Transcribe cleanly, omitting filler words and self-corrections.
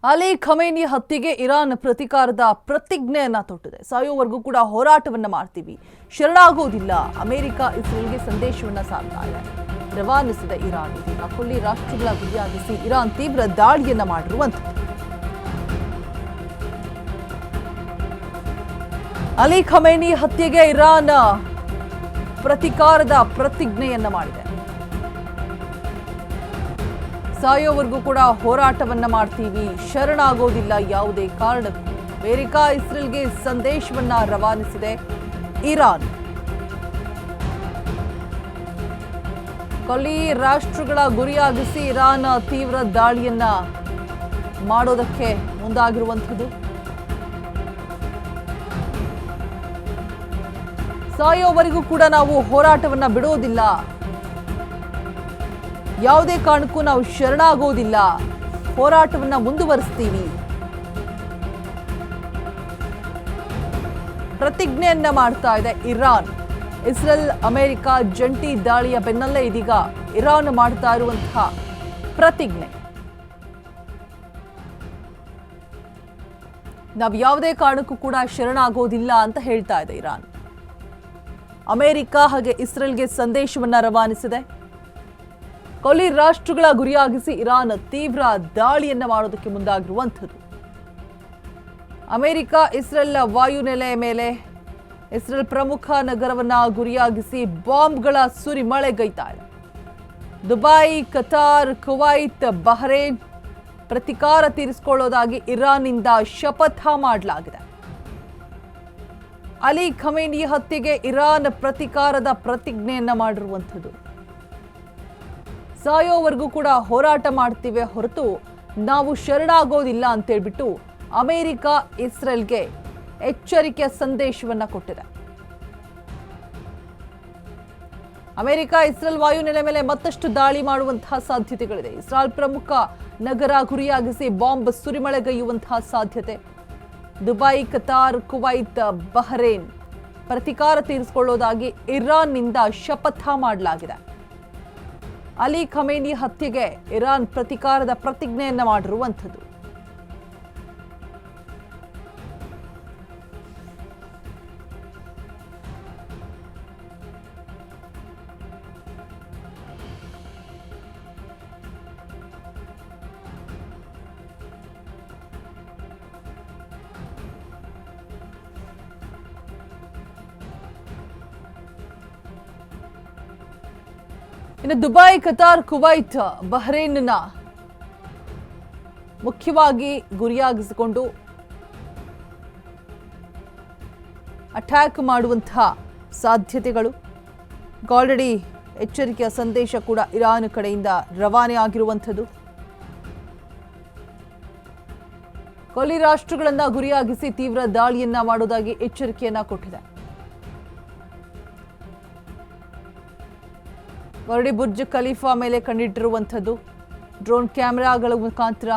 Ali Khamenei ಹತ್ಯೆಗೆ Iran ಪ್ರತಿಕಾರದ ಪ್ರತಿಜ್ಞೆಯನ್ನ ತೊಟ್ಟಿದೆ. ಸಾಯೋವರೆಗೂ ಕೂಡ ಹೋರಾಟವನ್ನ ಮಾಡ್ತೀವಿ, ಶರಣಾಗೋದಿಲ್ಲ. ಅಮೆರಿಕ ಇಸ್ರೇಲ್ಗೆ ಸಂದೇಶವನ್ನ ಸಾರ್ತಾ ಇದೆ. ರವಾನಿಸಿದ ಇರಾನ್ ಇದೀಗ ಕೊಲ್ಲಿ ರಾಷ್ಟ್ರಗಳ ಗುರಿಯಾಗಿಸಿ ಇರಾನ್ ತೀವ್ರ ದಾಳಿಯನ್ನ ಮಾಡಿರುವಂಥದ್ದು. ಅಲಿ ಖಮೇನಿ ಹತ್ಯೆಗೆ ಇರಾನ್ ಪ್ರತಿಕಾರದ ಪ್ರತಿಜ್ಞೆಯನ್ನ ಮಾಡಿದೆ. ಸಾಯೋವರೆಗೂ ಕೂಡ ಹೋರಾಟವನ್ನ ಮಾಡ್ತೀವಿ, ಶರಣಾಗೋದಿಲ್ಲ ಯಾವುದೇ ಕಾರಣಕ್ಕೂ. ಅಮೆರಿಕ ಇಸ್ರೇಲ್ಗೆ ಸಂದೇಶವನ್ನ ರವಾನಿಸಿದೆ ಇರಾನ್. ಕೊಲ್ಲಿ ರಾಷ್ಟ್ರಗಳ ಗುರಿಯಾಗಿಸಿ ಇರಾನ್ ತೀವ್ರ ದಾಳಿಯನ್ನ ಮಾಡೋದಕ್ಕೆ ಮುಂದಾಗಿರುವಂಥದ್ದು. ಸಾಯೋವರೆಗೂ ಕೂಡ ನಾವು ಹೋರಾಟವನ್ನ ಬಿಡೋದಿಲ್ಲ, ಯಾವುದೇ ಕಾರಣಕ್ಕೂ ನಾವು ಶರಣಾಗೋದಿಲ್ಲ, ಹೋರಾಟವನ್ನ ಮುಂದುವರಿಸ್ತೀವಿ, ಪ್ರತಿಜ್ಞೆಯನ್ನ ಮಾಡ್ತಾ ಇದೆ ಇರಾನ್. ಇಸ್ರೇಲ್ ಅಮೆರಿಕ ಜಂಟಿ ದಾಳಿಯ ಬೆನ್ನಲ್ಲೇ ಇದೀಗ ಇರಾನ್ ಮಾಡ್ತಾ ಇರುವಂತಹ ಪ್ರತಿಜ್ಞೆ. ನಾವು ಯಾವುದೇ ಕಾರಣಕ್ಕೂ ಕೂಡ ಶರಣಾಗೋದಿಲ್ಲ ಅಂತ ಹೇಳ್ತಾ ಇದೆ ಇರಾನ್. ಅಮೆರಿಕ ಹಾಗೆ ಇಸ್ರೇಲ್ಗೆ ಸಂದೇಶವನ್ನ ರವಾನಿಸಿದೆ. ಕೊಲ್ಲಿ ರಾಷ್ಟ್ರಗಳ ಗುರಿಯಾಗಿಸಿ ಇರಾನ್ ತೀವ್ರ ದಾಳಿಯನ್ನ ಮಾಡೋದಕ್ಕೆ ಮುಂದಾಗಿರುವಂಥದ್ದು. ಅಮೆರಿಕ ಇಸ್ರೇಲ್ ವಾಯುನೆಲೆಯ ಮೇಲೆ ಇಸ್ರೇಲ್ ಪ್ರಮುಖ ನಗರವನ್ನ ಗುರಿಯಾಗಿಸಿ ಬಾಂಬ್ಗಳ ಸುರಿಮಳೆಗೈತಾ ಇದೆ. ದುಬೈ, ಕತಾರ್, ಕುವೈತ್, ಬಹ್ರೇನ್ ಪ್ರತಿಕಾರ ತೀರಿಸಿಕೊಳ್ಳೋದಾಗಿ ಇರಾನ್ನಿಂದ ಶಪಥ ಮಾಡಲಾಗಿದೆ. ಅಲಿ ಖಮೇನಿ ಹತ್ಯೆಗೆ ಇರಾನ್ ಪ್ರತಿಕಾರದ ಪ್ರತಿಜ್ಞೆಯನ್ನ ಮಾಡಿರುವಂಥದ್ದು. ಸಾಯೋವರೆಗೂ ಕೂಡ ಹೋರಾಟ ಮಾಡ್ತೀವಿ ಹೊರತು ನಾವು ಶರಣಾಗೋದಿಲ್ಲ ಅಂತೇಳ್ಬಿಟ್ಟು ಅಮೆರಿಕ ಇಸ್ರೇಲ್ಗೆ ಎಚ್ಚರಿಕೆಯ ಸಂದೇಶವನ್ನ ಕೊಟ್ಟಿದೆ. ಅಮೆರಿಕ ಇಸ್ರೇಲ್ ವಾಯುನೆಲೆ ಮೇಲೆ ಮತ್ತಷ್ಟು ದಾಳಿ ಮಾಡುವಂತಹ ಸಾಧ್ಯತೆಗಳಿದೆ. ಇಸ್ರೇಲ್ ಪ್ರಮುಖ ನಗರ ಗುರಿಯಾಗಿಸಿ ಬಾಂಬ್ ಸುರಿಮಳೆಗೈಯುವಂತಹ ಸಾಧ್ಯತೆ. ದುಬೈ, ಕತಾರ್, ಕುವೈತ್, ಬಹ್ರೇನ್ ಪ್ರತಿಕಾರ ತೀರಿಸಿಕೊಳ್ಳೋದಾಗಿ ಇರಾನ್ನಿಂದ ಶಪಥ ಮಾಡಲಾಗಿದೆ. ಅಲಿ ಖಮೇನಿ ಹತ್ಯೆಗೆ ಇರಾನ್ ಪ್ರತಿಕಾರದ ಪ್ರತಿಜ್ಞೆಯನ್ನ ಮಾಡಿರುವಂಥದ್ದು. ಇನ್ನು ದುಬೈ, ಕತಾರ್, ಕುವೈತ್, ಬಹ್ರೇನ್ನ ಮುಖ್ಯವಾಗಿ ಗುರಿಯಾಗಿಸಿಕೊಂಡು ಅಟ್ಯಾಕ್ ಮಾಡುವಂತಹ ಸಾಧ್ಯತೆಗಳು. ಆಲ್ರೆಡಿ ಎಚ್ಚರಿಕೆಯ ಸಂದೇಶ ಕೂಡ ಇರಾನ್ ಕಡೆಯಿಂದ ರವಾನೆ ಆಗಿರುವಂಥದ್ದು. ಕೊಲ್ಲಿ ರಾಷ್ಟ್ರಗಳನ್ನ ಗುರಿಯಾಗಿಸಿ ತೀವ್ರ ದಾಳಿಯನ್ನ ಮಾಡೋದಾಗಿ ಎಚ್ಚರಿಕೆಯನ್ನ ಕೊಟ್ಟಿದೆ. ಆಲ್ರೆಡಿ ಬುರ್ಜ್ ಖಲೀಫಾ ಮೇಲೆ ಕಂಡಿಟ್ಟಿರುವಂಥದ್ದು ಡ್ರೋನ್ ಕ್ಯಾಮೆರಾಗಳ ಮುಖಾಂತರ